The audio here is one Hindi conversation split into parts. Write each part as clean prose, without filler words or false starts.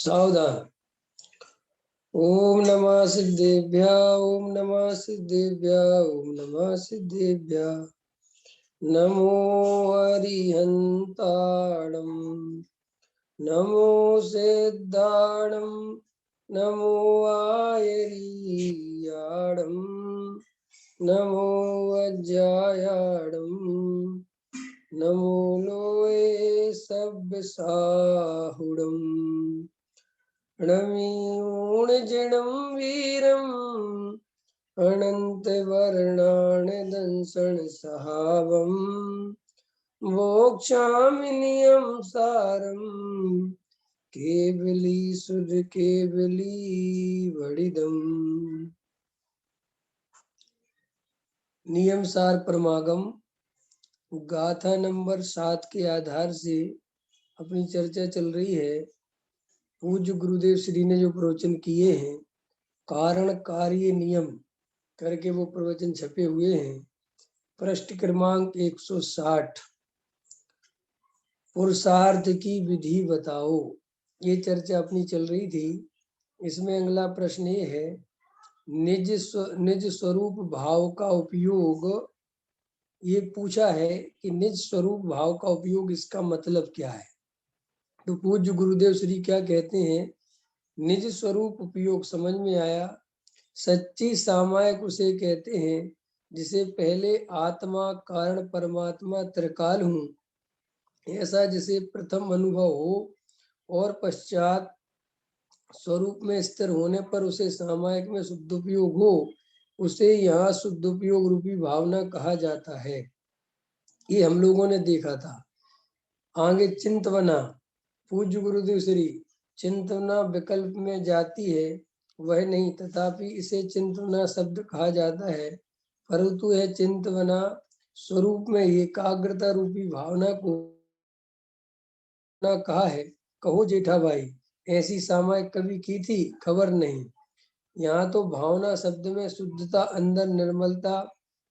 सावधान। ओम नमः सिद्धेभ्य ओम नमः सिद्धेभ्य ओम नमः सिद्धेभ्य। नमो हरिहंताणं नमो सिद्धाणं नमो आयर्याणं नमो वज्रायाणं नमो लोये सब्बसाहुडम् णमीऊणजिणं वीरम् अनन्तवर्णानदंसनसहावम् मोक्षामि नियम सारम् केवली सुध केवली वडिदम्। नियम सार परमागम गाथा नंबर 7 के आधार से अपनी चर्चा चल रही है। पूज्य गुरुदेव श्री ने जो प्रवचन किए हैं, कारण कार्य नियम करके वो प्रवचन छपे हुए हैं। पृष्ठ क्रमांक 160, पुरुषार्थ की विधि बताओ, ये चर्चा अपनी चल रही थी। इसमें अगला प्रश्न ये है, निज स्वरूप भाव का उपयोग। ये पूछा है कि निज स्वरूप भाव का उपयोग, इसका मतलब क्या है। तो पूज्य गुरुदेव श्री क्या कहते हैं, निज स्वरूप उपयोग समझ में आया। सच्ची सामायिक उसे कहते हैं जिसे पहले आत्मा कारण परमात्मा त्रिकाल हूँ ऐसा जिसे प्रथम अनुभव हो और पश्चात स्वरूप में स्थिर होने पर उसे सामायिक में शुद्धोपयोग हो, उसे यहाँ शुद्धोपयोग रूपी भावना कहा जाता है। ये हम लोगों ने देखा था। आगे चिंतवना, पूज्य गुरुदेव श्री चिंतना विकल्प में जाती है वह नहीं, तथापि इसे चिंतना शब्द कहा जाता है, परंतु यह चिंतवना स्वरूप में एकाग्रता रूपी भावना को कहा है। कहो जेठा भाई, ऐसी सामायिक कभी की थी? खबर नहीं। यहाँ तो भावना शब्द में शुद्धता, अंदर निर्मलता,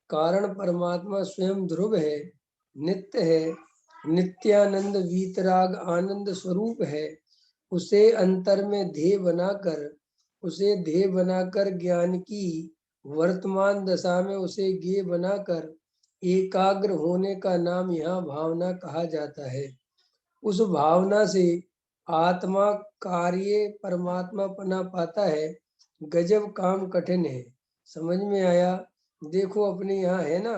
कारण परमात्मा स्वयं ध्रुव है, नित्य है, नित्यानंद वीतराग आनंद स्वरूप है। उसे अंतर में ध्येय बनाकर ज्ञान की वर्तमान दशा में उसे ज्ञेय बनाकर एकाग्र होने का नाम यहाँ भावना कहा जाता है। उस भावना से आत्मा कार्य परमात्मा पना पाता है। गजब काम कठिन है। समझ में आया? देखो अपने यहाँ है ना,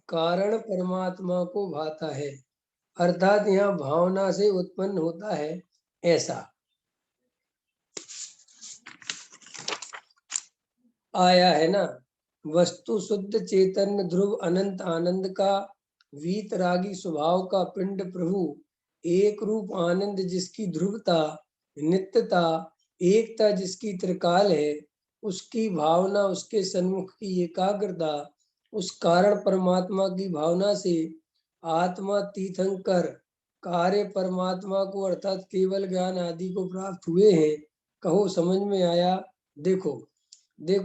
कारण परमात्मा को भाता है, अर्थात यहाँ भावना से उत्पन्न होता है। ऐसा आया है ना। वस्तु शुद्ध चैतन्य ध्रुव अनंत आनंद का वीतरागी स्वभाव का पिंड प्रभु, एक रूप आनंद जिसकी ध्रुवता, नित्यता, एकता जिसकी त्रिकाल है, उसकी भावना, उसके सन्मुख की एकाग्रता, उस कारण परमात्मा की भावना से आत्मा तीर्थंकर कार्य परमात्मा को अर्थात केवल ज्ञान आदि को प्राप्त हुए हैं। कहो समझ में आया? देखो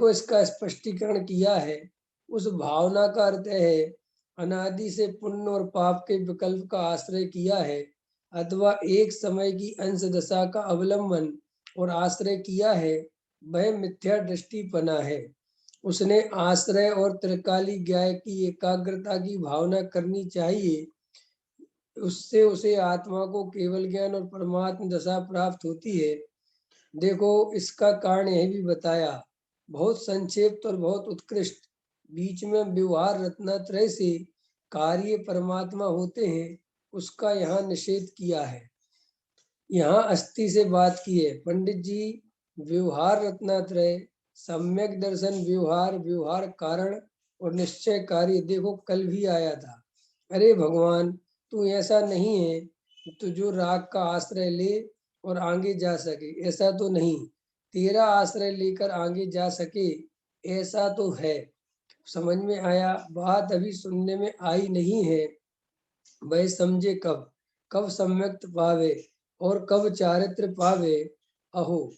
इसका स्पष्टीकरण किया है। उस भावना का अर्थ है अनादि से पुण्य और पाप के विकल्प का आश्रय किया है, अथवा एक समय की अंश दशा का अवलंबन और आश्रय किया है, वह मिथ्या दृष्टिपना है। उसने आश्रय और त्रिकाली ज्ञाय की एकाग्रता की भावना करनी चाहिए। उससे उसे आत्मा को केवल ज्ञान और परमात्म दशा प्राप्त होती है। देखो इसका कारण यह भी बताया, बहुत संक्षिप्त और बहुत उत्कृष्ट। बीच में व्यवहार रत्नात्रय से कार्य परमात्मा होते हैं, उसका यहाँ निषेध किया है। यहाँ अस्थि से बात की है पंडित जी। व्यवहार रत्नात्रय, सम्यक दर्शन, व्यवहार, व्यवहार कारण और निश्चय कार्य। देखो कल भी आया था, अरे भगवान तू ऐसा नहीं है तो जो राग का आश्रय ले और आगे जा सके, ऐसा तो नहीं। तेरा आश्रय लेकर आगे जा सके ऐसा तो है। समझ में आया? बात अभी सुनने में आई नहीं है। वह समझे कब, कब सम्यक पावे और कब चारित्र पावे। अहो,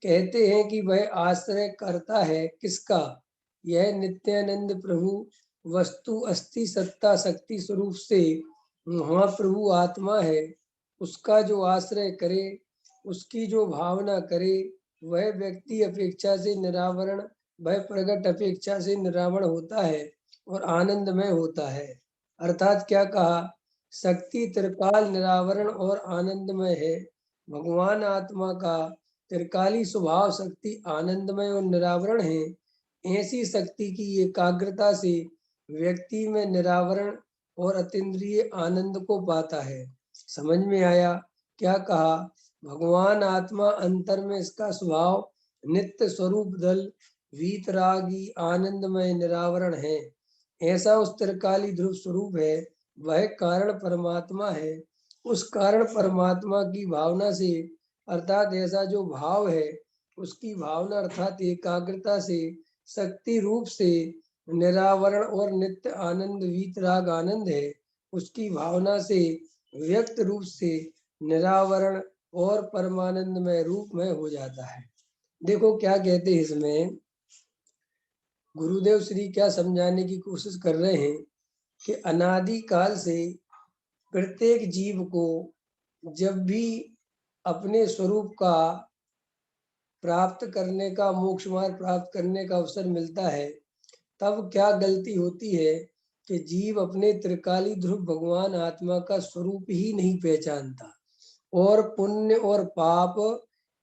कहते हैं कि वह आश्रय करता है किसका? यह नित्यानंद प्रभु वस्तु अस्थि सत्ता शक्ति स्वरूप से महाप्रभु आत्मा है। उसका जो आश्रय करे उसकी जो भावना करे वह व्यक्ति अपेक्षा से निरावरण, वह प्रगट अपेक्षा से निरावरण होता है और आनंदमय होता है। अर्थात क्या कहा, शक्ति त्रिकाल निरावरण और आनंदमय है। भगवान आत्मा का त्रिकाली स्वभाव शक्ति आनंदमय और निरावरण है। ऐसी शक्ति की एकाग्रता से व्यक्ति में निरावरण और अतीन्द्रिय आनंद को पाता है। समझ में आया? क्या कहा, भगवान आत्मा अंतर में इसका स्वभाव नित्य स्वरूप दल वीतरागी आनंदमय निरावरण है। ऐसा उस त्रिकाली ध्रुव स्वरूप है, वह कारण परमात्मा है। उस कारण परमात्मा की भावना से, अर्थात ऐसा जो भाव है उसकी भावना अर्थात एकाग्रता से शक्ति रूप से निरावरण और नित्य आनंद वीतराग आनंद है। उसकी भावना से व्यक्त रूप से निरावरण और परमानंदमय रूप में हो जाता है। देखो क्या कहते हैं इसमें, गुरुदेव श्री क्या समझाने की कोशिश कर रहे हैं कि अनादि काल से प्रत्येक जीव को जब भी अपने स्वरूप का प्राप्त करने का, मोक्ष मार्ग प्राप्त करने का अवसर मिलता है, तब क्या गलती होती है कि जीव अपने त्रिकाली ध्रुव भगवान आत्मा का स्वरूप ही नहीं पहचानता और पुण्य और पाप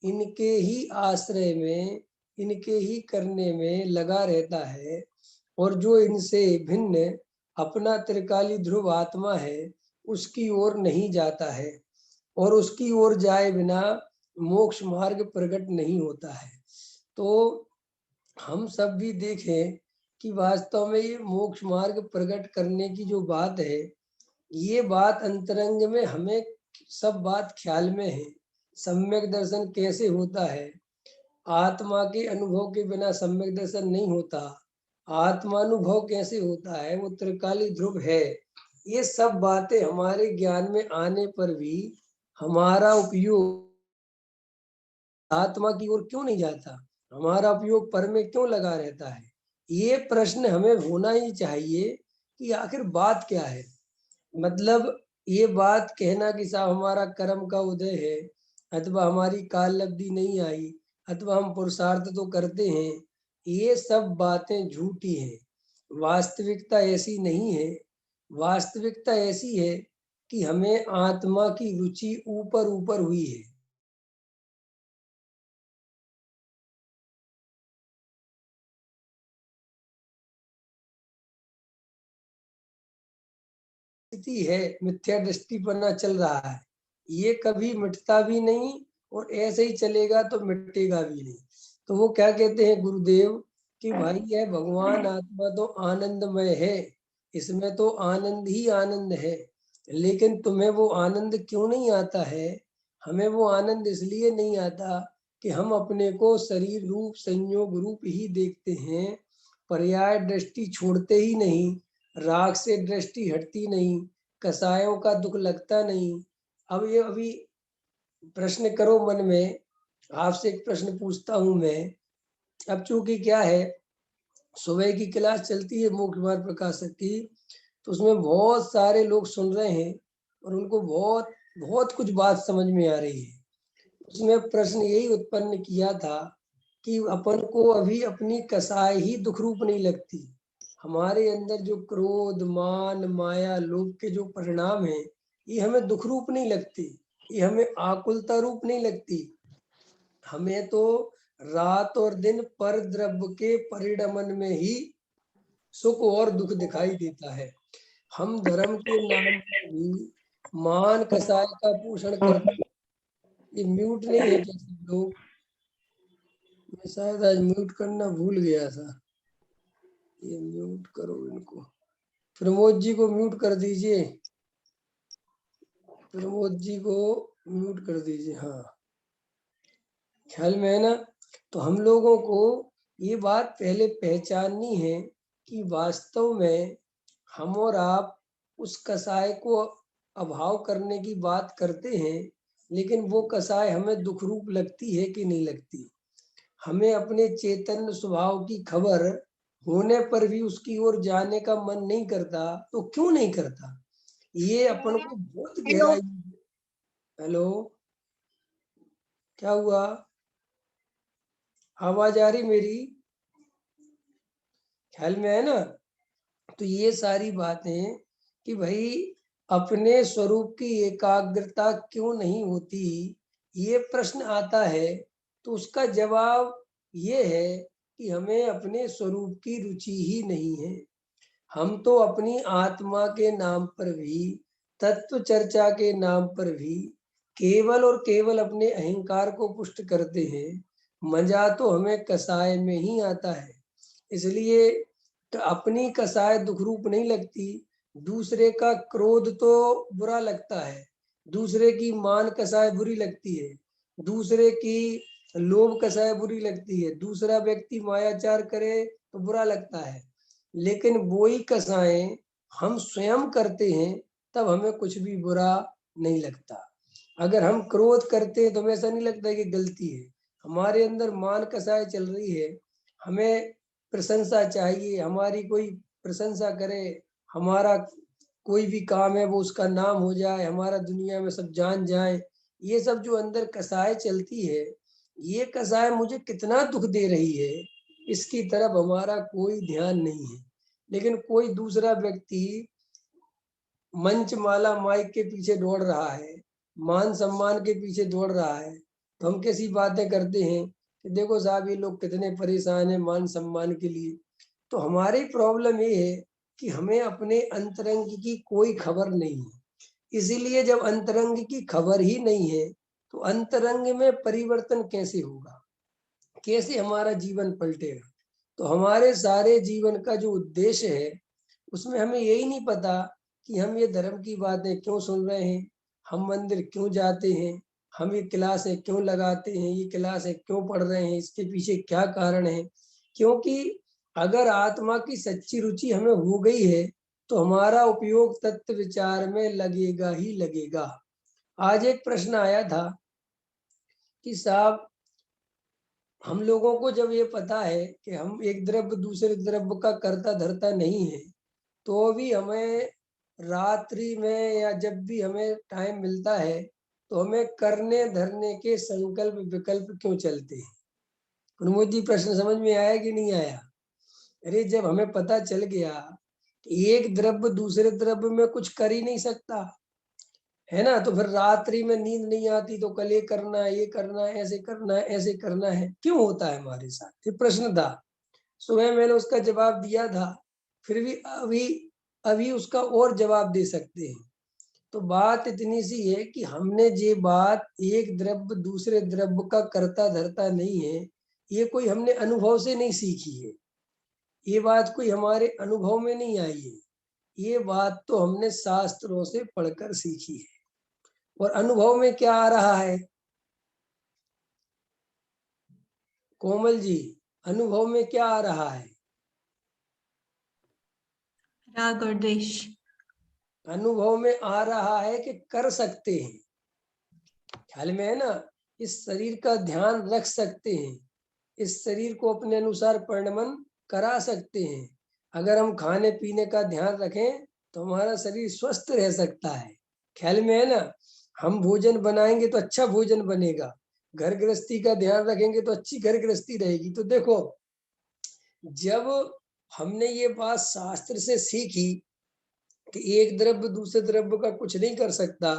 इनके ही आश्रय में, इनके ही करने में लगा रहता है। और जो इनसे भिन्न अपना त्रिकाली ध्रुव आत्मा है उसकी ओर नहीं जाता है और उसकी ओर जाए बिना मोक्ष मार्ग प्रकट नहीं होता है। तो हम सब भी देखें कि वास्तव में ये मोक्ष मार्ग प्रकट करने की जो बात है, ये बात अंतरंग में हमें सब बात ख्याल में है। सम्यक दर्शन कैसे होता है, आत्मा के अनुभव के बिना सम्यक दर्शन नहीं होता। आत्मानुभव कैसे होता है, वो त्रिकाली ध्रुव है। ये सब बातें हमारे ज्ञान में आने पर भी हमारा उपयोग आत्मा की ओर क्यों नहीं जाता, हमारा उपयोग पर में क्यों लगा रहता है? ये प्रश्न हमें होना ही चाहिए कि आखिर बात क्या है। मतलब ये बात कहना कि साहब हमारा कर्म का उदय है, अथवा हमारी काल लब्धि नहीं आई, अथवा हम पुरुषार्थ तो करते हैं, ये सब बातें झूठी हैं। वास्तविकता ऐसी नहीं है। वास्तविकता ऐसी है कि हमें आत्मा की रुचि ऊपर ऊपर हुई है। स्थिति है, मिथ्या दृष्टिपना चल रहा है, ये कभी मिटता भी नहीं और ऐसे ही चलेगा तो मिटेगा भी नहीं। तो वो क्या कहते हैं गुरुदेव कि भाई यह भगवान आत्मा तो आनंदमय है, इसमें तो आनंद ही आनंद है, लेकिन तुम्हें वो आनंद क्यों नहीं आता है? हमें वो आनंद इसलिए नहीं आता कि हम अपने को शरीर रूप संयोग रूप ही देखते हैं, पर्याय दृष्टि छोड़ते ही नहीं, राग से दृष्टि हटती नहीं, कसायों का दुख लगता नहीं। अब ये अभी प्रश्न करो मन में, आपसे एक प्रश्न पूछता हूं मैं। अब चूंकि क्या है, सुबह की क्लास चलती है मुख्य मार्ग प्रकाशक की, तो उसमें बहुत सारे लोग सुन रहे हैं और उनको बहुत बहुत कुछ बात समझ में आ रही है। उसमें प्रश्न यही उत्पन्न किया था कि अपन को अभी अपनी कसाई ही दुख रूप नहीं लगती। हमारे अंदर जो क्रोध मान माया लोभ के जो परिणाम है, ये हमें दुख रूप नहीं लगती, ये हमें आकुलता रूप नहीं लगती। हमें तो रात और दिन पर द्रव्य के परिणमन में ही सुख और दुख दिखाई देता है। हम धर्म के नाम पर भी मान कसाय का पोषण करते। ये म्यूट नहीं है क्या सब लोग? मैं शायद आज म्यूट करना भूल गया था। ये म्यूट करो इनको। प्रमोद जी को म्यूट कर दीजिए, प्रमोद जी को म्यूट कर दीजिए। हाँ, ख्याल में है ना? तो हम लोगों को ये बात पहले पहचाननी है कि वास्तव में हम और आप उस कसाय को अभाव करने की बात करते हैं, लेकिन वो कसाय हमें दुख रूप लगती है कि नहीं लगती? हमें अपने चैतन्य स्वभाव की खबर होने पर भी उसकी ओर जाने का मन नहीं करता, तो क्यों नहीं करता? ये अपन को बहुत हेलो। गहराई। हेलो, क्या हुआ? आवाज आ रही मेरी? ख्याल में है ना? तो ये सारी बातें कि भाई अपने स्वरूप की एकाग्रता क्यों नहीं होती, ये प्रश्न आता है। तो उसका जवाब ये है कि हमें अपने स्वरूप की रुचि ही नहीं है। हम तो अपनी आत्मा के नाम पर भी, तत्व चर्चा के नाम पर भी केवल और केवल अपने अहंकार को पुष्ट करते हैं। मजा तो हमें कसाय में ही आता है। इसलिए तो अपनी कसाय दुख रूप नहीं लगती, दूसरे का क्रोध तो बुरा लगता है, दूसरे की मान कसाय बुरी लगती है, दूसरे की लोभ कसाय बुरी लगती है, दूसरा व्यक्ति मायाचार करे तो बुरा लगता है। लेकिन वही कसाएं हम स्वयं करते हैं तब हमें कुछ भी बुरा नहीं लगता। अगर हम क्रोध करते हैं तो हमें ऐसा नहीं लगता कि गलती है। हमारे अंदर मान कसाय चल रही है, हमें प्रशंसा चाहिए, हमारी कोई प्रशंसा करे, हमारा कोई भी काम है वो उसका नाम हो जाए, हमारा दुनिया में सब जान जाए। ये सब जो अंदर कसाय चलती है, ये कसाय मुझे कितना दुख दे रही है, इसकी तरफ हमारा कोई ध्यान नहीं है। लेकिन कोई दूसरा व्यक्ति मंच माला माइक के पीछे दौड़ रहा है, मान सम्मान के पीछे दौड़ रहा है, तो हम कैसी बातें करते हैं कि देखो साहब ये लोग कितने परेशान हैं मान सम्मान के लिए। तो हमारी प्रॉब्लम ये है कि हमें अपने अंतरंग की कोई खबर नहीं है। इसीलिए जब अंतरंग की खबर ही नहीं है तो अंतरंग में परिवर्तन कैसे होगा, कैसे हमारा जीवन पलटेगा? तो हमारे सारे जीवन का जो उद्देश्य है उसमें हमें यही नहीं पता कि हम ये धर्म की बातें क्यों सुन रहे हैं, हम मंदिर क्यों जाते हैं, हम ये क्लासें क्यों लगाते हैं, ये क्लासें क्यों पढ़ रहे हैं, इसके पीछे क्या कारण है। क्योंकि अगर आत्मा की सच्ची रुचि हमें हो गई है तो हमारा उपयोग तत्व विचार में लगेगा ही लगेगा। आज एक प्रश्न आया था कि साहब हम लोगों को जब ये पता है कि हम एक द्रव्य दूसरे द्रव्य का कर्ता धर्ता नहीं है, तो भी हमें रात्रि में या जब भी हमें टाइम मिलता है तो हमें करने धरने के संकल्प विकल्प क्यों चलते हैं? प्रमोद जी प्रश्न समझ में आया कि नहीं आया? अरे जब हमें पता चल गया कि एक द्रव्य दूसरे द्रव्य में कुछ कर ही नहीं सकता है ना, तो फिर रात्रि में नींद नहीं आती तो कल ये करना है, ये करना है, ऐसे करना है, ऐसे करना है, क्यों होता है हमारे साथ? ये प्रश्न था, सुबह मैंने उसका जवाब दिया था, फिर भी अभी अभी उसका और जवाब दे सकते हैं। तो बात इतनी सी है कि हमने ये बात एक द्रव्य दूसरे द्रव्य का करता धरता नहीं है, ये कोई हमने अनुभव से नहीं सीखी है, ये बात कोई हमारे अनुभव में नहीं आई है, ये बात तो हमने शास्त्रों से पढ़कर सीखी है। और अनुभव में क्या आ रहा है कोमल जी? अनुभव में क्या आ रहा है? राग और द्वेष। अनुभव में आ रहा है कि कर सकते हैं, ख्याल में है ना, इस शरीर का ध्यान रख सकते हैं, इस शरीर को अपने अनुसार परिणमन करा सकते हैं। अगर हम खाने पीने का ध्यान रखें तो हमारा शरीर स्वस्थ रह सकता है, ख्याल में है ना। हम भोजन बनाएंगे तो अच्छा भोजन बनेगा, घर गृहस्थी का ध्यान रखेंगे तो अच्छी घर गृहस्थी रहेगी। तो देखो जब हमने ये बात शास्त्र से सीखी कि एक द्रव्य दूसरे द्रव्य का कुछ नहीं कर सकता,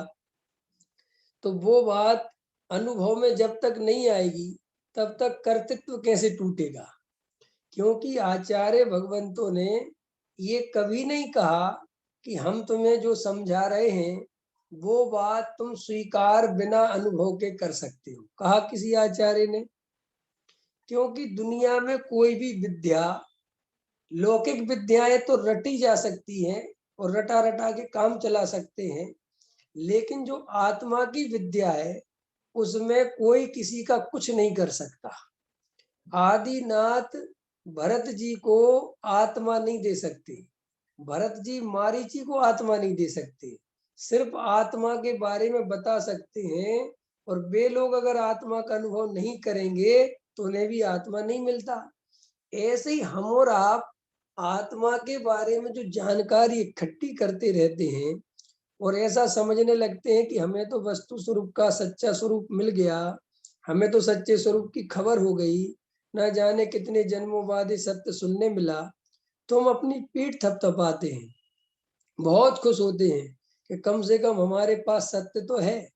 तो वो बात अनुभव में जब तक नहीं आएगी तब तक कर्तृत्व कैसे टूटेगा? क्योंकि आचार्य भगवंतों ने ये कभी नहीं कहा कि हम तुम्हें जो समझा रहे हैं वो बात तुम स्वीकार बिना अनुभव के कर सकते हो, कहा किसी आचार्य ने? क्योंकि दुनिया में कोई भी विद्या, लौकिक विद्याएं तो रटी जा सकती हैं और रटा रटा के काम चला सकते हैं, लेकिन जो आत्मा की विद्या है उसमें कोई किसी का कुछ नहीं कर सकता। आदिनाथ भरत जी को आत्मा नहीं दे सकते, भरत जी मारीची को आत्मा नहीं दे सकते, सिर्फ आत्मा के बारे में बता सकते हैं। और वे लोग अगर आत्मा का अनुभव नहीं करेंगे तो उन्हें भी आत्मा नहीं मिलता। ऐसे ही हम और आप आत्मा के बारे में जो जानकारी इकट्ठी करते रहते हैं और ऐसा समझने लगते हैं कि हमें तो वस्तु स्वरूप का सच्चा स्वरूप मिल गया, हमें तो सच्चे स्वरूप की खबर हो गई, न जाने कितने जन्मों बाद ये सत्य सुनने मिला, तो हम अपनी पीठ थपथपाते हैं, बहुत खुश होते हैं कि कम से कम हमारे पास सत्य तो है।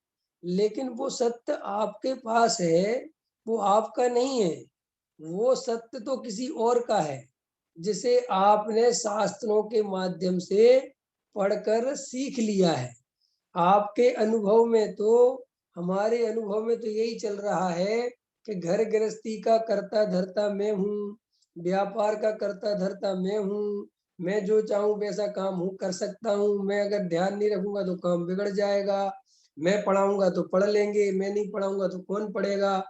लेकिन वो सत्य आपके पास है, वो आपका नहीं है, वो सत्य तो किसी और का है, जिसे आपने शास्त्रों के माध्यम से पढ़कर सीख लिया है। आपके अनुभव में तो, हमारे अनुभव में तो यही चल रहा है कि घर गृहस्थी का करता धरता मैं हूँ, व्यापार का करता धरता मैं हूँ, मैं जो चाहूँ वैसा काम हूँ कर सकता हूँ, मैं अगर ध्यान नहीं रखूंगा तो काम बिगड़ जाएगा, मैं पढ़ाऊंगा तो पढ़ लेंगे, मैं नहीं पढ़ाऊंगा तो कौन पढ़ेगा।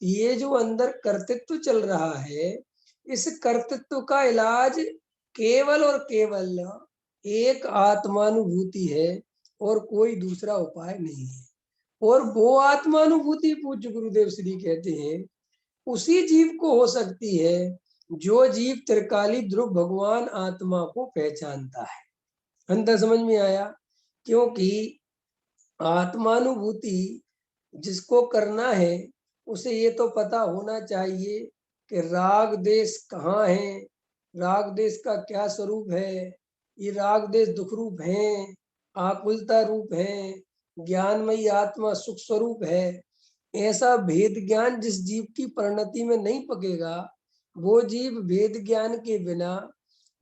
ये जो अंदर कर्तृत्व चल रहा है, इस कर्तृत्व का इलाज केवल और केवल एक आत्मानुभूति है, और कोई दूसरा उपाय नहीं है। और वो आत्मानुभूति पूज्य गुरुदेव श्री कहते हैं उसी जीव को हो सकती है जो जीव त्रिकाली ध्रुव भगवान आत्मा को पहचानता है। अंतर समझ में आया? क्योंकि आत्मानुभूति जिसको करना है उसे ये तो पता होना चाहिए कि राग देश कहाँ है, राग देश का क्या स्वरूप है, ये राग देश दुख रूप है, आकुलता रूप है, ज्ञानमयी आत्मा सुख स्वरूप है। ऐसा भेद ज्ञान जिस जीव की परिणति में नहीं पकेगा, वो जीव भेद ज्ञान के बिना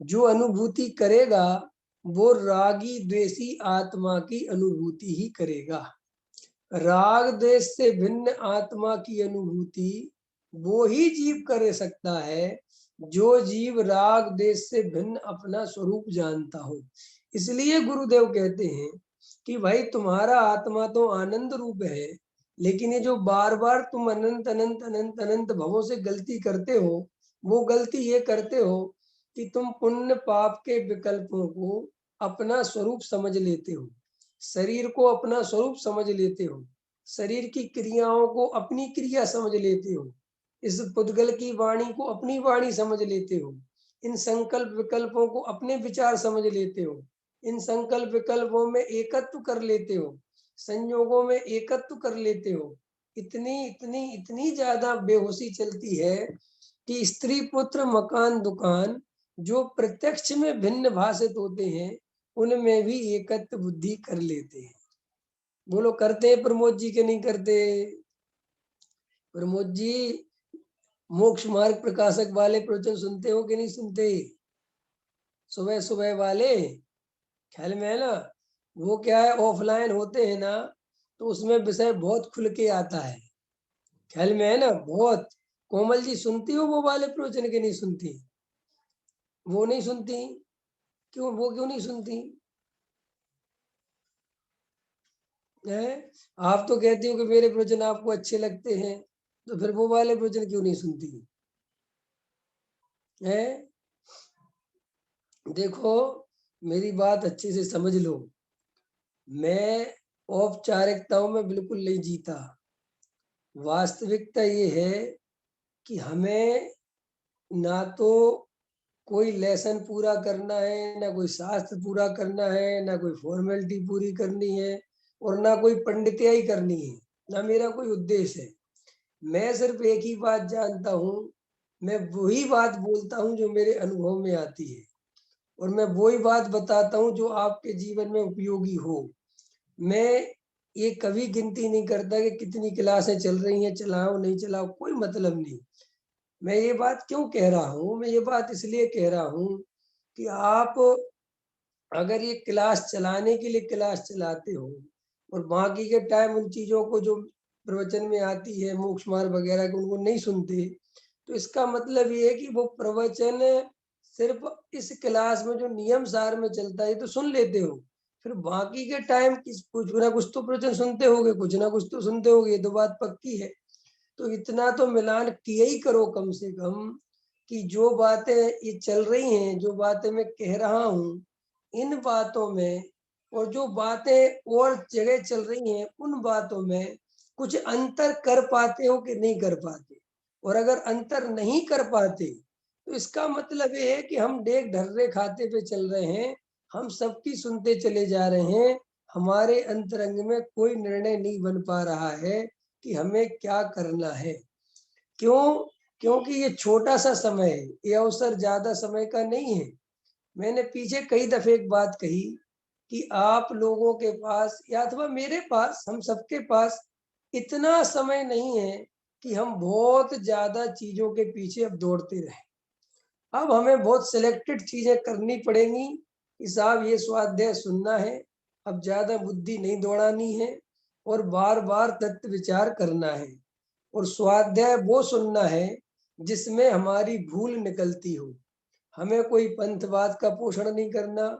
जो अनुभूति करेगा वो रागी द्वेषी आत्मा की अनुभूति ही करेगा। राग देश से भिन्न आत्मा की अनुभूति वो ही जीव कर सकता है जो जीव राग देश से भिन्न अपना स्वरूप जानता हो। इसलिए गुरुदेव कहते हैं कि भाई तुम्हारा आत्मा तो आनंद रूप है, लेकिन ये जो बार बार तुम अनंत अनंत अनंत अनंत भवों से गलती करते हो, वो गलती ये करते हो कि तुम पुण्य पाप के विकल्पों को अपना स्वरूप समझ लेते हो, शरीर को अपना स्वरूप समझ लेते हो, शरीर की क्रियाओं को अपनी क्रिया समझ लेते हो, इस पुद्गल की वाणी को अपनी वाणी समझ लेते हो, इन संकल्प विकल्पों को अपने विचार समझ लेते हो, इन संकल्प विकल्पों में एकत्व कर लेते हो, संयोगों में एकत्व कर लेते हो। इतनी इतनी इतनी ज्यादा बेहोशी चलती है कि स्त्री पुत्र मकान दुकान जो प्रत्यक्ष में भिन्न भाषित होते हैं उनमें भी एकत्व बुद्धि कर लेते हैं। बोलो करते हैं प्रमोद जी के नहीं करते? प्रमोद जी मोक्ष मार्ग प्रकाशक वाले प्रवचन सुनते हो कि नहीं सुनते? सुबह सुबह वाले ख्याल में है ना? वो क्या है, ऑफलाइन होते हैं ना तो उसमें विषय बहुत खुल के आता है, ख्याल में है ना? बहुत। कोमल जी सुनती हो वो वाले प्रवचन के नहीं सुनती? वो नहीं सुनती? क्यों, वो क्यों नहीं सुनती है? आप तो कहती हो कि मेरे प्रवचन आपको अच्छे लगते हैं, तो फिर वो वाले प्रवचन क्यों नहीं सुनती है? देखो मेरी बात अच्छे से समझ लो, मैं औपचारिकताओं में बिल्कुल नहीं जीता। वास्तविकता ये है कि हमें ना तो कोई लेसन पूरा करना है, ना कोई शास्त्र पूरा करना है, ना कोई फॉर्मेलिटी पूरी करनी है, और ना कोई पंडितियाई करनी है, ना मेरा कोई उद्देश्य है। मैं सिर्फ एक ही बात जानता हूँ, मैं वही बात बोलता हूँ जो मेरे अनुभव में आती है, और मैं वही बात बताता हूँ जो आपके जीवन में उपयोगी हो। मैं ये कभी गिनती नहीं करता कि कितनी क्लासें चल रही हैं, चलाओ नहीं चलाओ, कोई मतलब नहीं। मैं ये बात क्यों कह रहा हूँ, मैं ये बात इसलिए कह रहा हूँ कि आप अगर ये क्लास चलाने के लिए क्लास चलाते हो और बाकी के टाइम उन चीजों को जो प्रवचन में आती है मोक्ष मार्ग वगैरह के उनको नहीं सुनते, तो इसका मतलब ये है कि वो प्रवचन सिर्फ इस क्लास में जो नियम सार में चलता है तो सुन लेते हो, फिर बाकी के टाइम किस कुछ ना कुछ तो प्रवचन सुनते होगे, कुछ ना कुछ तो सुनते होगे, ये तो बात पक्की है। तो इतना तो मिलान किया ही करो कम से कम कि जो बातें ये चल रही हैं, जो बातें मैं कह रहा हूँ, इन बातों में और जो बातें और जगह चल रही हैं उन बातों में कुछ अंतर कर पाते हो कि नहीं कर पाते। और अगर अंतर नहीं कर पाते तो इसका मतलब ये है कि हम डेग ढर्रे खाते पे चल रहे हैं, हम सबकी सुनते चले जा रहे हैं, हमारे अंतरंग में कोई निर्णय नहीं बन पा रहा है, कि हमें क्या करना है। क्यों? क्योंकि ये छोटा सा समय है, ये अवसर ज्यादा समय का नहीं है। मैंने पीछे कई दफे एक बात कही कि आप लोगों के पास या अथवा मेरे पास, हम सबके पास इतना समय नहीं है कि हम बहुत ज्यादा चीजों के पीछे अब दौड़ते रहें। अब हमें बहुत सिलेक्टेड चीजें करनी पड़ेंगी कि साहब ये स्वाध्याय सुनना है, अब ज्यादा बुद्धि नहीं दौड़ानी है और बार बार तत्व विचार करना है। और स्वाध्याय वो सुनना है जिसमें हमारी भूल निकलती हो। हमें कोई पंथवाद का पोषण नहीं करना,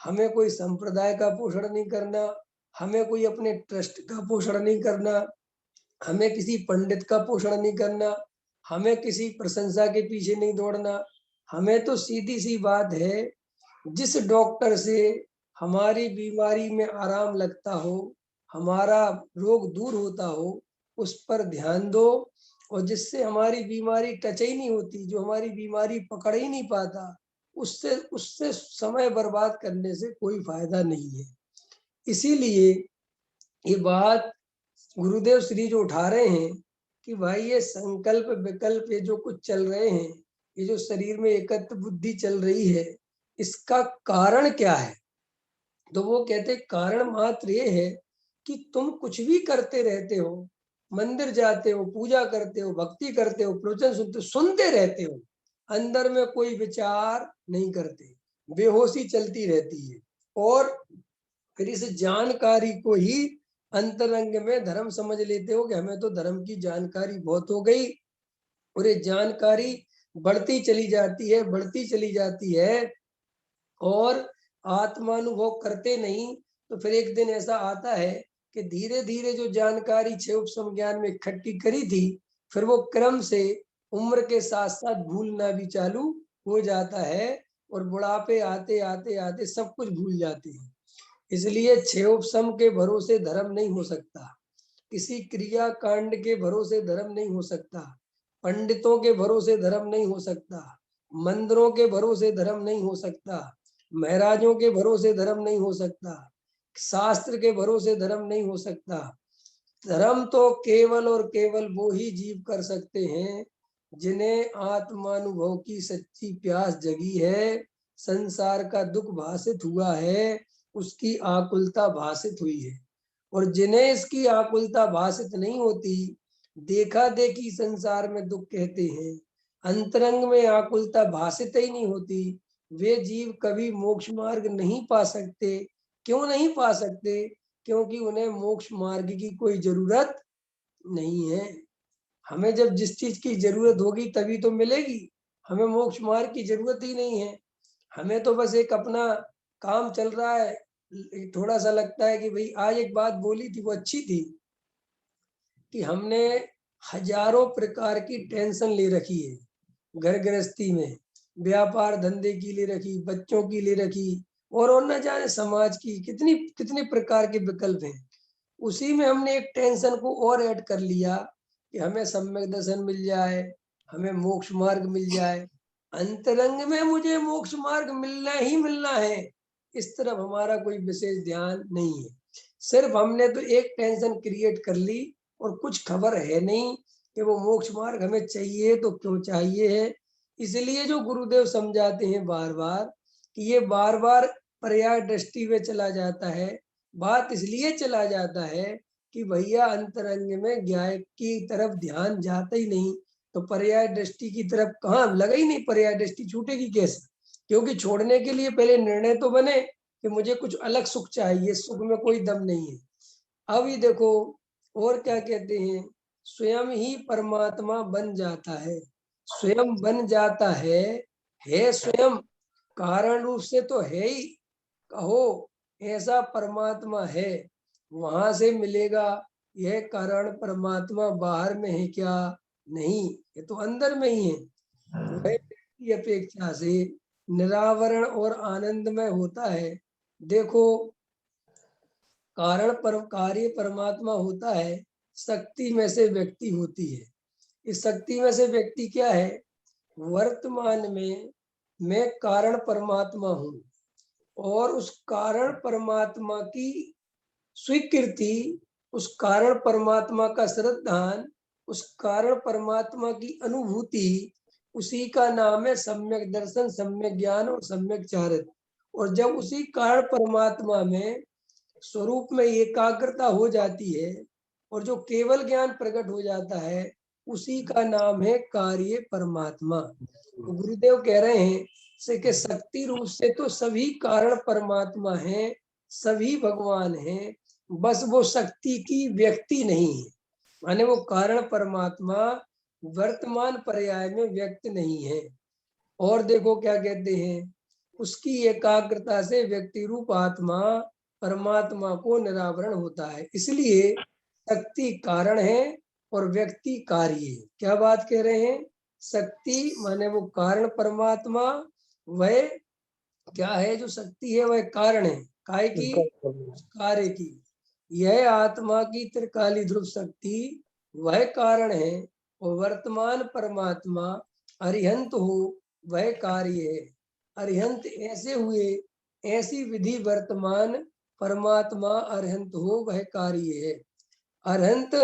हमें कोई संप्रदाय का पोषण नहीं करना, हमें कोई अपने ट्रस्ट का पोषण नहीं करना, हमें किसी पंडित का पोषण नहीं करना, हमें किसी प्रशंसा के पीछे नहीं दौड़ना। हमें तो सीधी सी बात है, जिस डॉक्टर से हमारी बीमारी में आराम लगता हो, हमारा रोग दूर होता हो, उस पर ध्यान दो। और जिससे हमारी बीमारी टच ही नहीं होती, जो हमारी बीमारी पकड़ ही नहीं पाता, उससे उससे समय बर्बाद करने से कोई फायदा नहीं है। इसीलिए ये बात गुरुदेव श्री जो उठा रहे हैं कि भाई ये संकल्प विकल्प, ये जो कुछ चल रहे हैं, ये जो शरीर में एकत्व बुद्धि चल रही है, इसका कारण क्या है? तो वो कहते कारण मात्र ये है कि तुम कुछ भी करते रहते हो, मंदिर जाते हो, पूजा करते हो, भक्ति करते हो, प्रवचन सुनते रहते हो, अंदर में कोई विचार नहीं करते, बेहोशी चलती रहती है। और फिर इस जानकारी को ही अंतरंग में धर्म समझ लेते हो कि हमें तो धर्म की जानकारी बहुत हो गई। और ये जानकारी बढ़ती चली जाती है, बढ़ती चली जाती है, और आत्मानुभव करते नहीं। तो फिर एक दिन ऐसा आता है कि धीरे धीरे जो जानकारी 6 उपसम ज्ञान में इकट्ठी करी थी, फिर वो क्रम से उम्र के साथ साथ भूलना भी चालू हो जाता है, और बुढ़ापे आते आते आते सब कुछ भूल जाते हैं। इसलिए 6 उपसम के भरोसे धर्म नहीं हो सकता, किसी क्रिया कांड के भरोसे धर्म नहीं हो सकता, पंडितों के भरोसे धर्म नहीं हो सकता, मंदिरों के भरोसे धर्म नहीं हो सकता, महाराजों के भरोसे धर्म नहीं हो सकता, शास्त्र के भरोसे धर्म नहीं हो सकता। धर्म तो केवल और केवल वो ही जीव कर सकते हैं जिन्हें आत्मानुभव की सच्ची प्यास जगी है, संसार का दुख भासित हुआ है, उसकी आकुलता भासित हुई है। और जिन्हें इसकी आकुलता भासित नहीं होती, देखा देखी संसार में दुख कहते हैं, अंतरंग में आकुलता भासित ही नहीं होती, वे जीव कभी मोक्ष मार्ग नहीं पा सकते। क्यों नहीं पा सकते? क्योंकि उन्हें मोक्ष मार्ग की कोई जरूरत नहीं है। हमें जब जिस चीज की जरूरत होगी तभी तो मिलेगी, हमें मोक्ष मार्ग की जरूरत ही नहीं है। हमें तो बस एक अपना काम चल रहा है, थोड़ा सा लगता है कि भाई आज एक बात बोली थी वो अच्छी थी कि हमने हजारों प्रकार की टेंशन ले रखी है घर गृहस्थी में, व्यापार धंधे की ले रखी, बच्चों की ले रखी, और न जाने समाज की कितनी कितने प्रकार के विकल्प हैं। उसी में हमने एक टेंशन को और ऐड कर लिया कि हमें सम्यक दर्शन मिल जाए, हमें मोक्ष मार्ग मिल जाए, अंतरंग में मुझे मोक्ष मार्ग मिलना ही मिलना है। इस तरफ हमारा कोई विशेष ध्यान नहीं है, सिर्फ हमने तो एक टेंशन क्रिएट कर ली और कुछ खबर है नहीं कि वो मोक्ष मार्ग हमें चाहिए तो क्यों चाहिए है। इसलिए जो गुरुदेव समझाते हैं बार बार कि ये बार बार पर्याय दृष्टि में चला जाता है, बात इसलिए चला जाता है कि भैया अंतरंग में ज्ञान की तरफ ध्यान जाता ही नहीं, तो पर्याय दृष्टि की तरफ कहाँ लगा ही नहीं, पर्याय दृष्टि छूटेगी कैसे? क्योंकि छोड़ने के लिए पहले निर्णय तो बने कि मुझे कुछ अलग सुख चाहिए, सुख में कोई दम नहीं है। अब ये देखो और क्या कहते हैं, स्वयं ही परमात्मा बन जाता है, स्वयं बन जाता है स्वयं, कारण रूप से तो है ही, कहो ऐसा परमात्मा है, वहां से मिलेगा। यह कारण परमात्मा बाहर में है क्या? नहीं, ये तो अंदर में ही है। वह की अपेक्षा से निरावरण और आनंदमय होता है। देखो, कारण पर कार्य परमात्मा होता है, शक्ति में से व्यक्ति होती है। इस शक्ति में से व्यक्ति क्या है? वर्तमान में मैं कारण परमात्मा हूँ, और उस कारण परमात्मा की स्वीकृति उस कारण परमात्मा का श्रद्धान, उस कारण परमात्मा की अनुभूति, उसी का नाम है सम्यक दर्शन, सम्यक ज्ञान और सम्यक चारित्र। और जब उसी कारण परमात्मा में स्वरूप में एकाग्रता हो जाती है और जो केवल ज्ञान प्रकट हो जाता है, उसी का नाम है कार्य परमात्मा। तो गुरुदेव कह रहे हैं से कि शक्ति रूप से तो सभी कारण परमात्मा हैं, सभी भगवान हैं, बस वो शक्ति की व्यक्ति नहीं है, माने वो कारण परमात्मा वर्तमान पर्याय में व्यक्त नहीं है। और देखो क्या कहते हैं, उसकी एकाग्रता से व्यक्ति रूप आत्मा परमात्मा को निरावरण होता है। इसलिए शक्ति कारण है और व्यक्ति कार्य है। क्या बात कह रहे हैं, शक्ति माने वो कारण परमात्मा, वह क्या है, जो शक्ति है वह कारण है, काय की, कार्य की। यह आत्मा की त्रिकाली ध्रुव शक्ति वह कारण है और वर्तमान परमात्मा अरिहंत हो वह कार्य है। अरिहंत ऐसे हुए, ऐसी विधि वर्तमान परमात्मा अरिहंत हो वह कार्य है। अरहंत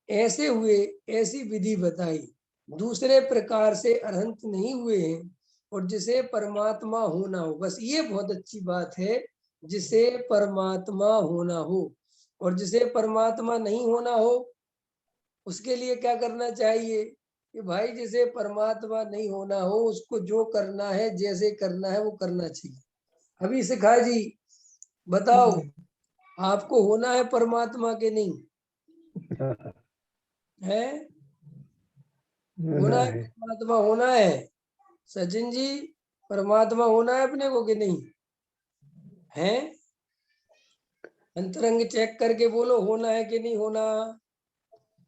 ऐसे हुए, ऐसी विधि बताई, दूसरे प्रकार से अरहंत नहीं हुए हैं। और जिसे परमात्मा होना हो, बस ये बहुत अच्छी बात है, जिसे परमात्मा होना हो। और जिसे परमात्मा नहीं होना हो, उसके लिए क्या करना चाहिए कि भाई जिसे परमात्मा नहीं होना हो, उसको जो करना है, जैसे करना है वो करना चाहिए। अभी सिखा जी बताओ, आपको होना है परमात्मा के नहीं है? होना है परमात्मा, होना है सचिन जी, परमात्मा होना है अपने को कि नहीं है? अंतरंग चेक करके बोलो, होना है कि नहीं होना।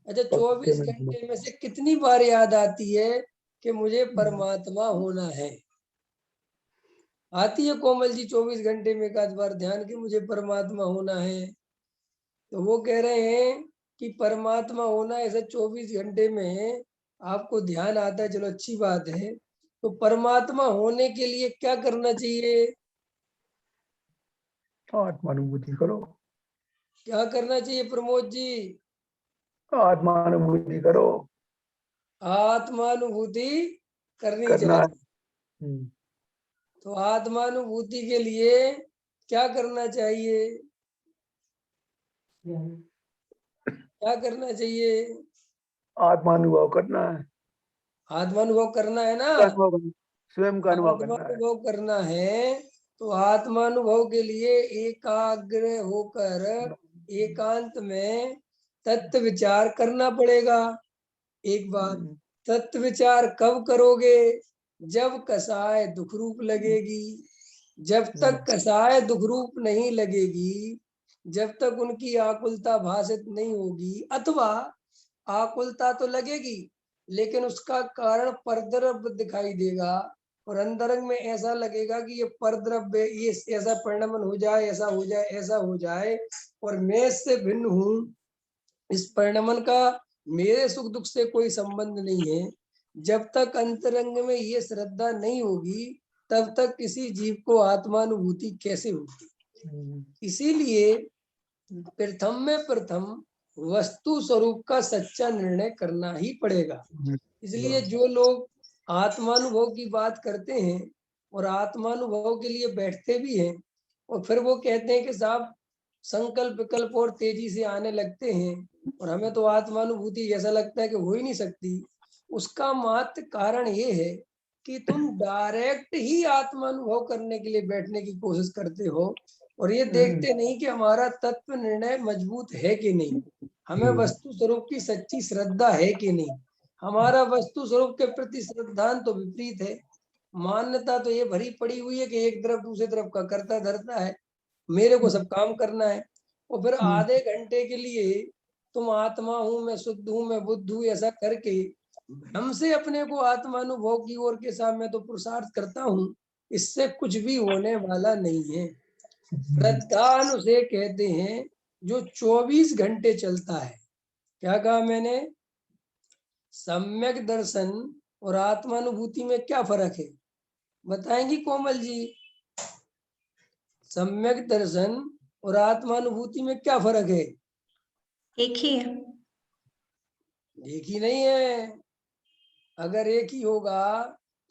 अच्छा, 24 घंटे में से कितनी बार याद आती है कि मुझे परमात्मा होना है? आती है कोमल जी 24 घंटे में एक आध बार ध्यान कि मुझे परमात्मा होना है? तो वो कह रहे हैं कि परमात्मा होना ऐसा 24 घंटे में आपको ध्यान आता है, चलो अच्छी बात है। तो परमात्मा होने के लिए क्या करना चाहिए? आत्मानुभूति करो। क्या करना चाहिए प्रमोद जी? आत्मानुभूति करो। आत्मानुभूति करनी करना है। चाहिए। तो आत्मानुभूति के लिए क्या करना चाहिए? क्या करना चाहिए? आत्मानुभव करना है। आत्मानुभव करना है ना, स्वयं का अनुभव करना है। आत्मानुभव करना है। तो आत्मानुभव के लिए एकाग्र होकर एकांत में तत्व विचार करना पड़ेगा। एक बात, तत्व विचार कब करोगे? जब कसाय दुख रूप लगेगी। जब तक कसाय दुख रूप नहीं लगेगी, जब तक उनकी आकुलता भाषित नहीं होगी, अथवा आकुलता तो लगेगी लेकिन उसका कारण परद्रव्य दिखाई देगा और अंतरंग में ऐसा लगेगा कि ये परद्रव्य, ये ऐसा परिणमन हो जाए, ऐसा हो जाए, ऐसा हो जाए और मैं इससे भिन्न हूँ, इस परिणमन का मेरे सुख दुख से कोई संबंध नहीं है। जब तक अंतरंग में ये श्रद्धा नहीं होगी, तब तक किसी जीव को आत्मानुभूति कैसे होगी? इसीलिए प्रथम में प्रथम वस्तु स्वरूप का सच्चा निर्णय करना ही पड़ेगा। इसलिए जो लोग आत्मानुभव की बात करते हैं और आत्मानुभव के लिए बैठते भी हैं और फिर वो कहते हैं कि साहब संकल्प विकल्प और तेजी से आने लगते हैं और हमें तो आत्मानुभूति ऐसा लगता है कि हो ही नहीं सकती, उसका मात्र कारण ये है कि तुम डायरेक्ट ही आत्मानुभव करने के लिए बैठने की कोशिश करते हो और ये देखते नहीं कि हमारा तत्व निर्णय मजबूत है कि नहीं, हमें वस्तु स्वरूप की सच्ची श्रद्धा है कि नहीं। हमारा वस्तु स्वरूप के प्रति श्रद्धांत तो विपरीत है। मान्यता तो ये भरी पड़ी हुई है कि एक तरफ दूसरे तरफ का करता धरता है, मेरे को सब काम करना है। और फिर आधे घंटे के लिए तुम आत्मा हूं, मैं शुद्ध हूं, मैं बुद्ध हूं, ऐसा करके भ्रम से अपने को आत्मानुभव की ओर के साथ मैं तो पुरुषार्थ करता हूं, इससे कुछ भी होने वाला नहीं है। श्रद्धान उसे कहते हैं जो 24 घंटे चलता है। क्या कहा मैंने? सम्यक दर्शन और आत्मानुभूति में क्या फर्क है बताएंगी कोमल जी? सम्यक दर्शन और आत्मानुभूति में क्या फर्क है? एक ही है। एक ही नहीं है। अगर एक ही होगा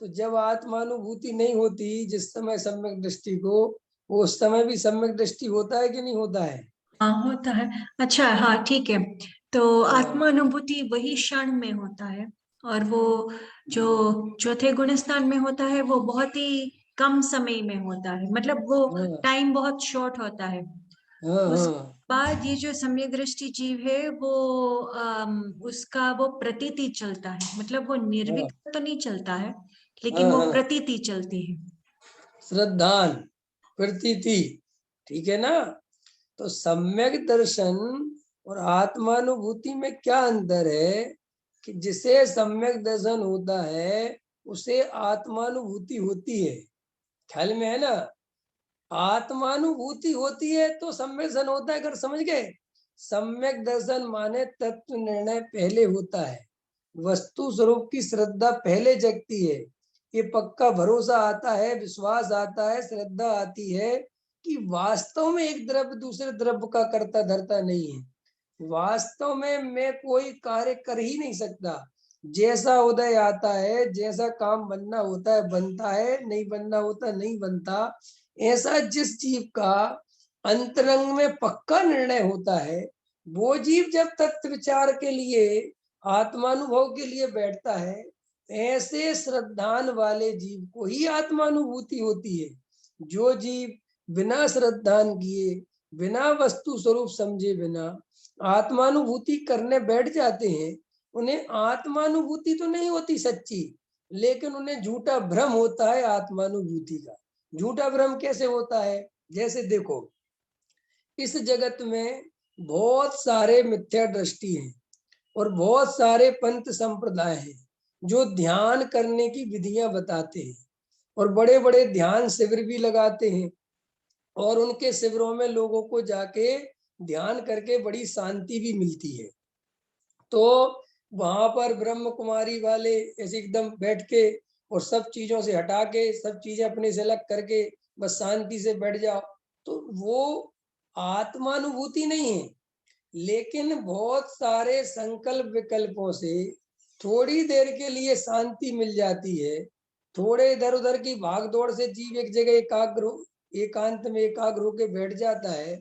तो जब आत्मानुभूति नहीं होती जिस समय सम्यक दृष्टि को, वो उस समय भी सम्यक दृष्टि होता है कि नहीं होता है? हाँ होता है। अच्छा हाँ ठीक है। तो हाँ आत्मानुभूति वही क्षण में होता है, और वो जो चौथे गुण स्थान में होता है वो बहुत ही कम समय में होता है, मतलब वो हाँ टाइम बहुत शॉर्ट होता है। हाँ उस हाँ बाद ये जो सम्यक दृष्टि जीव है वो उसका वो प्रतीति चलता है, मतलब वो हाँ निर्विक तो नहीं चलता है, लेकिन हाँ वो हाँ। प्रतीति चलती है। श्रद्धान, प्रतीति, ठीक है ना? तो सम्यक दर्शन और आत्मानुभूति में क्या अंतर है कि जिसे सम्यक दर्शन होता है उसे आत्मानुभूति होती है। ख्याल में है ना? आत्मानुभूति होती है तो सम्यक दर्शन होता है, अगर समझ गए। सम्यक दर्शन माने तत्व निर्णय पहले होता है, वस्तु स्वरूप की श्रद्धा पहले जगती है। ये पक्का भरोसा आता है, विश्वास आता है, श्रद्धा आती है कि वास्तव में एक द्रव्य दूसरे द्रव्य का करता धरता नहीं है। वास्तव में मैं कोई कार्य कर ही नहीं सकता। जैसा उदय आता है, जैसा काम बनना होता है बनता है, नहीं बनना होता नहीं बनता। ऐसा जिस जीव का अंतरंग में पक्का निर्णय होता है, वो जीव जब तत्व विचार के लिए, आत्मानुभव के लिए बैठता है, ऐसे श्रद्धान वाले जीव को ही आत्मानुभूति होती है। जो जीव बिना श्रद्धान किए, बिना वस्तु स्वरूप समझे बिना आत्मानुभूति करने बैठ जाते हैं, उन्हें आत्मानुभूति तो नहीं होती सच्ची, लेकिन उन्हें झूठा भ्रम होता है आत्मानुभूति का। झूठा भ्रम कैसे होता है? जैसे देखो, इस जगत में बहुत सारे मिथ्या दृष्टि हैं और बहुत सारे पंथ संप्रदाय हैं जो ध्यान करने की विधियां बताते हैं, और बड़े बड़े ध्यान शिविर भी लगाते हैं, और उनके शिविरों में लोगों को जाके ध्यान करके बड़ी शांति भी मिलती है। तो वहां पर ब्रह्म कुमारी वाले ऐसे एकदम बैठ के और सब चीजों से हटा के, सब चीजें अपने से अलग करके बस शांति से बैठ जाओ, तो वो आत्मानुभूति नहीं है। लेकिन बहुत सारे संकल्प विकल्पों से थोड़ी देर के लिए शांति मिल जाती है। थोड़े इधर उधर की भागदौड़ से जीव एक जगह एकांत में एकाग्र होकर बैठ जाता है,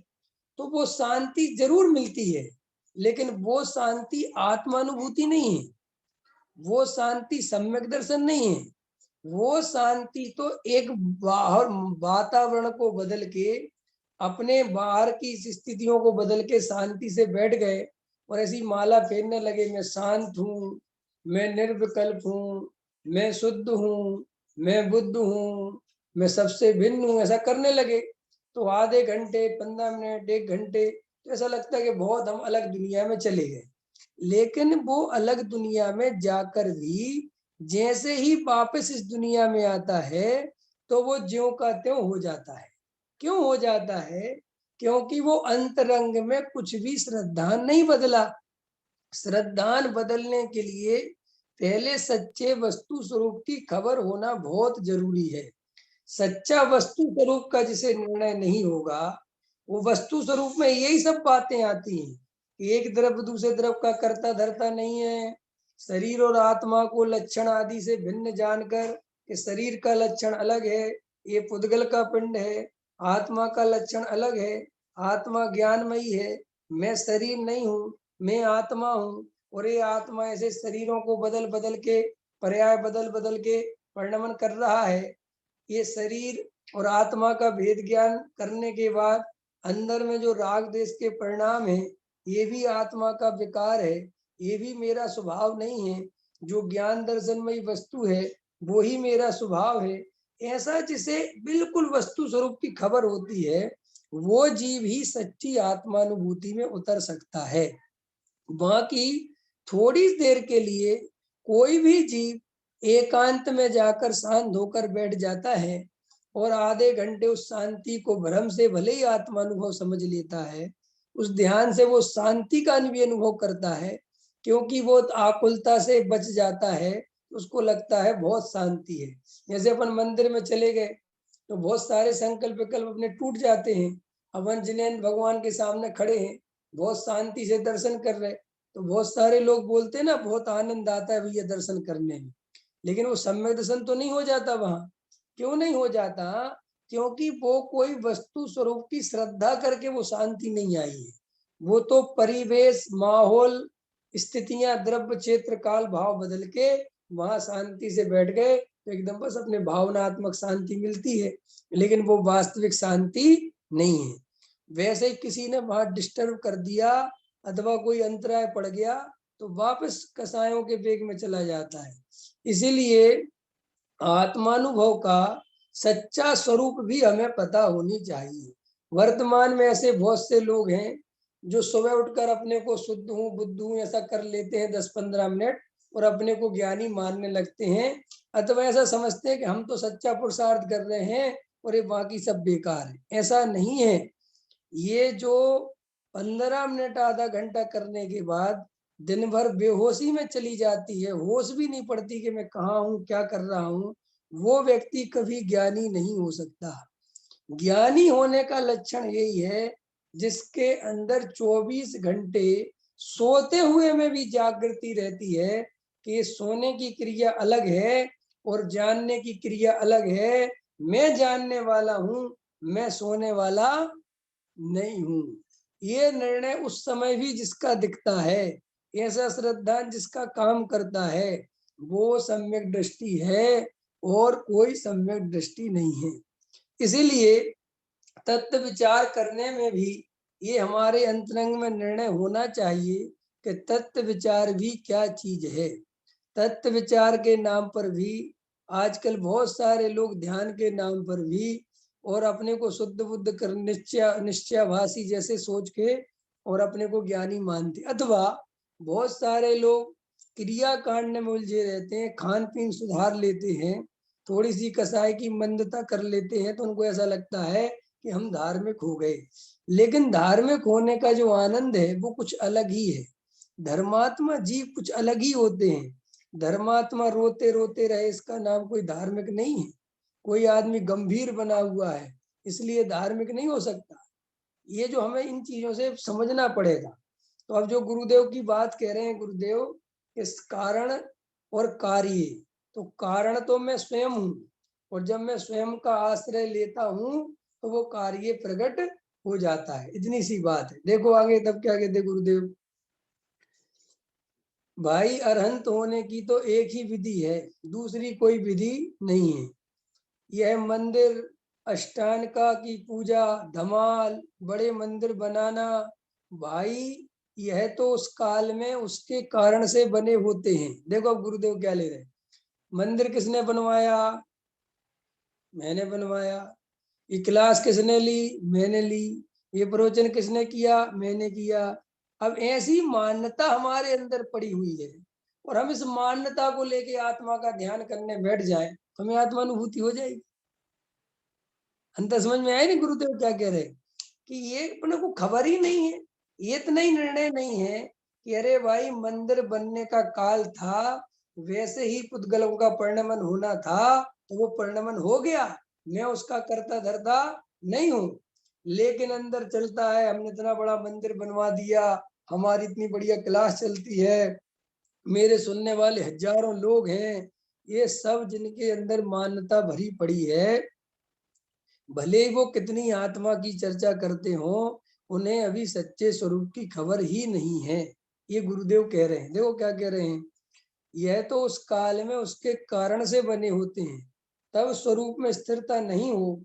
तो वो शांति जरूर मिलती है, लेकिन वो शांति आत्मानुभूति नहीं है। वो शांति सम्यक दर्शन नहीं है। वो शांति तो एक बाहर वातावरण को बदल के, अपने बाहर की स्थितियों को बदल के शांति से बैठ गए और ऐसी माला फेरने लगे, मैं शांत हूँ, मैं निर्विकल्प हूँ, मैं शुद्ध हूँ, मैं बुद्ध हूँ, मैं सबसे भिन्न हूँ, ऐसा करने लगे, तो आधे घंटे 15 मिनट 1 घंटे तो ऐसा लगता है कि बहुत हम अलग दुनिया में चले गए। लेकिन वो अलग दुनिया में जाकर भी जैसे ही वापस इस दुनिया में आता है तो वो ज्यों का त्यों हो जाता है। क्यों हो जाता है? क्योंकि वो अंतरंग में कुछ भी श्रद्धान नहीं बदला। श्रद्धान बदलने के लिए पहले सच्चे वस्तु स्वरूप की खबर होना बहुत जरूरी है। सच्चा वस्तु स्वरूप का जिसे निर्णय नहीं होगा, वो वस्तु स्वरूप में यही सब बातें आती हैं कि एक द्रव्य दूसरे द्रव्य का करता धरता नहीं है। शरीर और आत्मा को लक्षण आदि से भिन्न जानकर कि शरीर का लक्षण अलग है, ये पुद्गल का पिंड है, आत्मा का लक्षण अलग है, आत्मा ज्ञानमयी है, मैं शरीर नहीं हूँ, मैं आत्मा हूँ, और ये आत्मा ऐसे शरीरों को बदल बदल के, पर्याय बदल बदल के परिणमन कर रहा है। ये शरीर और आत्मा का भेद ज्ञान करने के बाद अंदर में जो राग देश के परिणाम है, ये भी आत्मा का विकार है, ये भी मेरा स्वभाव नहीं है। जो ज्ञान दर्शनमयी वस्तु है वो ही मेरा स्वभाव है। ऐसा जिसे बिल्कुल वस्तु स्वरूप की खबर होती है, वो जीव ही सच्ची आत्मानुभूति में उतर सकता है। बाकी थोड़ी देर के लिए कोई भी जीव एकांत में जाकर शांत होकर बैठ जाता है और आधे घंटे उस शांति को भ्रम से भले ही आत्मानुभव समझ लेता है, उस ध्यान से वो शांति का भी अनुभव करता है, क्योंकि वो आकुलता से बच जाता है, उसको लगता है बहुत शांति है। जैसे अपन मंदिर में चले गए तो बहुत सारे संकल्प विकल्प अपने टूट जाते हैं, अपन जिन्हें भगवान के सामने खड़े हैं, बहुत शांति से दर्शन कर रहे, तो बहुत सारे लोग बोलते हैं ना बहुत आनंद आता है भैया दर्शन करने में, लेकिन वो सम्यक दर्शन तो नहीं हो जाता वहां। क्यों नहीं हो जाता? क्योंकि वो कोई वस्तु स्वरूप की श्रद्धा करके वो शांति नहीं आई है। वो तो परिवेश, माहौल, स्थितियां, द्रव्य, क्षेत्र, काल, भाव बदल के वहां शांति से बैठ गए तो एकदम बस अपने भावनात्मक शांति मिलती है, लेकिन वो वास्तविक शांति नहीं है। वैसे ही किसी ने वहां डिस्टर्ब कर दिया अथवा कोई अंतराय पड़ गया तो वापस कसायों के वेग में चला जाता है। इसीलिए आत्मानुभव का सच्चा स्वरूप भी हमें पता होनी चाहिए। वर्तमान में ऐसे बहुत से लोग हैं जो सुबह उठकर अपने को शुद्ध हूँ, बुद्ध हूँ ऐसा कर लेते हैं 10-15 मिनट और अपने को ज्ञानी मानने लगते हैं, अथवा ऐसा समझते हैं कि हम तो सच्चा पुरुषार्थ कर रहे हैं और ये बाकी सब बेकार है। ऐसा नहीं है। ये जो 15 मिनट आधा घंटा करने के बाद दिन भर बेहोशी में चली जाती है, होश भी नहीं पड़ती कि मैं कहाँ हूँ, क्या कर रहा हूँ, वो व्यक्ति कभी ज्ञानी नहीं हो सकता। ज्ञानी होने का लक्षण यही है जिसके अंदर 24 घंटे सोते हुए में भी जागृति रहती है कि सोने की क्रिया अलग है और जानने की क्रिया अलग है। मैं जानने वाला हूँ, मैं सोने वाला नहीं हूँ। ये निर्णय उस समय भी जिसका दिखता है, ऐसा श्रद्धा जिसका काम करता है, वो सम्यक दृष्टि है और कोई सम्यक दृष्टि नहीं है। इसीलिए तत्व विचार करने में भी ये हमारे अंतरंग में निर्णय होना चाहिए कि तत्व विचार भी क्या चीज है। तत्व विचार के नाम पर भी आजकल बहुत सारे लोग ध्यान के नाम पर भी और अपने को शुद्ध बुद्ध कर निश्चयभासी जैसे सोच के और अपने को ज्ञानी मानते, अथवा बहुत सारे लोग क्रिया कांड में उलझे रहते हैं, खान पीन सुधार लेते हैं, थोड़ी सी कसाई की मंदता कर लेते हैं तो उनको ऐसा लगता है कि हम धार्मिक हो गए। लेकिन धार्मिक होने का जो आनंद है वो कुछ अलग ही है। धर्मात्मा जीव कुछ अलग ही होते हैं। धर्मात्मा रोते रोते रहे इसका नाम कोई धार्मिक नहीं है। कोई आदमी गंभीर बना हुआ है इसलिए धार्मिक नहीं हो सकता। ये जो हमें इन चीजों से समझना पड़ेगा। तो अब जो गुरुदेव की बात कह रहे हैं, गुरुदेव इस कारण और कार्य, तो कारण तो मैं स्वयं हूँ और जब मैं स्वयं का आश्रय लेता हूँ तो वो कार्य प्रकट हो जाता है। इतनी सी बात है। देखो आगे तब क्या कहते गुरुदेव, भाई अरहंत होने की तो एक ही विधि है, दूसरी कोई विधि नहीं है। यह मंदिर अष्टांगा की पूजा, धमाल, बड़े मंदिर बनाना, भाई यह तो उस काल में उसके कारण से बने होते हैं। देखो अब गुरुदेव क्या ले रहे हैं, मंदिर किसने बनवाया? मैंने बनवाया। ये क्लास किसने ली? मैंने ली। ये प्रवचन किसने किया? मैंने किया। अब ऐसी मान्यता हमारे अंदर पड़ी हुई है और हम इस मान्यता को लेके आत्मा का ध्यान करने बैठ जाए तो हमें आत्मानुभूति हो जाएगी। अंत समझ में आए नहीं गुरुदेव क्या कह रहे कि ये अपने को खबर ही नहीं है, ये इतना ही निर्णय नहीं है कि अरे भाई मंदिर बनने का काल था, वैसे ही पुद्गलों का परिणमन होना था तो वो परिणमन हो गया, मैं उसका करता धरता नहीं हूँ। लेकिन अंदर चलता है हमने इतना बड़ा मंदिर बनवा दिया, हमारी इतनी बढ़िया क्लास चलती है, मेरे सुनने वाले हजारों लोग हैं, ये सब जिनके अंदर मान्यता भरी पड़ी है, भले ही वो कितनी आत्मा की चर्चा करते हो, उन्हें अभी सच्चे स्वरूप की खबर ही नहीं है। ये गुरुदेव कह रहे हैं। देखो क्या कह रहे हैं, यह तो उस काल में उसके कारण से बने होते हैं, तब स्वरूप में स्थिरता नहीं हो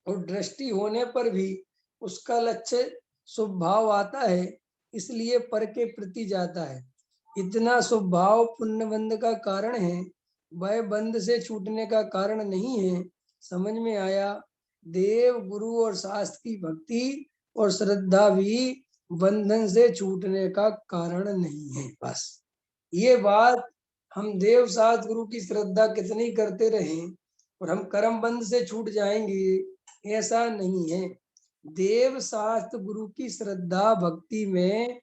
और दृष्टि होने पर भी उसका लक्ष्य स्वभाव आता है, इसलिए पर के प्रति जाता है। इतना स्वभाव पुण्य बंध का कारण है, वह बंध से छूटने का कारण नहीं है। समझ में आया? देव गुरु और शास्त्र की भक्ति और श्रद्धा भी बंधन से छूटने का कारण नहीं है। बस ये बात, हम देव शास्त्र गुरु की श्रद्धा कितनी करते रहें और हम कर्म बंध से छूट जाएंगे, ऐसा नहीं है। देव शास्त्र गुरु की श्रद्धा भक्ति में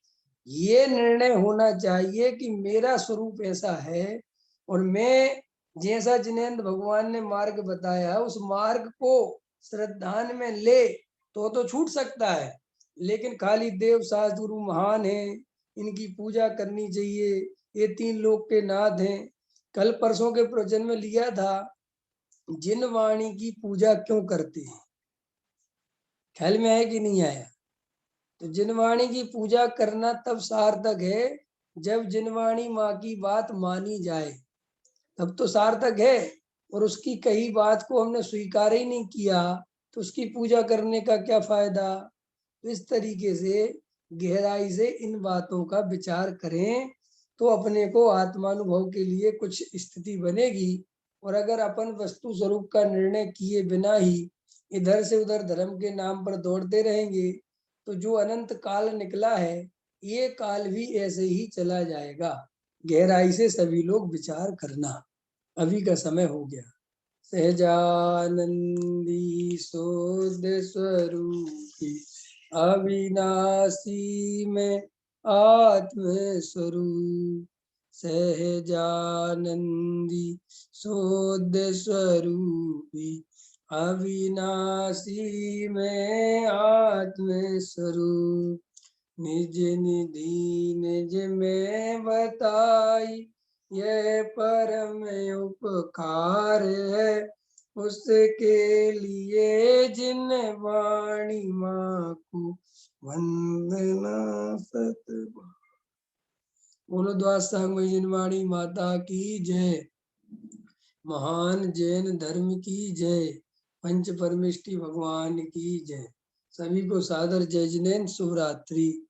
ये निर्णय होना चाहिए कि मेरा स्वरूप ऐसा है और मैं जैसा जिनेन्द्र भगवान ने मार्ग बताया उस मार्ग को श्रद्धान में ले तो छूट सकता है। लेकिन खाली देव शास्त्र गुरु महान हैं, इनकी पूजा करनी चाहिए, ये 3 लोक के नाथ हैं। कल परसों के प्रवचन में लिया था, जिन वाणी की पूजा क्यों करते हैं, ख्याल में आया कि नहीं आया? तो जिनवाणी की पूजा करना तब सार्थक है जब जिनवाणी माँ की बात मानी जाए, तब तो सार्थक है। और उसकी कही बात को हमने स्वीकार ही नहीं किया तो उसकी पूजा करने का क्या फायदा? तो इस तरीके से गहराई से इन बातों का विचार करें तो अपने को आत्मानुभव के लिए कुछ स्थिति बनेगी। और अगर अपन वस्तु स्वरूप का निर्णय किए बिना ही इधर से उधर धर्म के नाम पर दौड़ते रहेंगे तो जो अनंत काल निकला है ये काल भी ऐसे ही चला जाएगा। गहराई से सभी लोग विचार करना। अभी का समय हो गया। सहजानंदी शुद्ध स्वरूपी अविनाशी में आत्म स्वरूप, सहजानंदी शुद्ध स्वरूपी अविनाशी में आत्म स्वरूप, निज निधि निज में बताई यह परम उपकार है, उसके लिए जिन वाणी माँ को वंदना सतबार। बोलो द्वादशांग जिनवाणी माता की जय। महान जैन धर्म की जय। पंच परमेष्टि भगवान की जय। सभी को सादर जय जिनेन्द्र। शुभ रात्रि।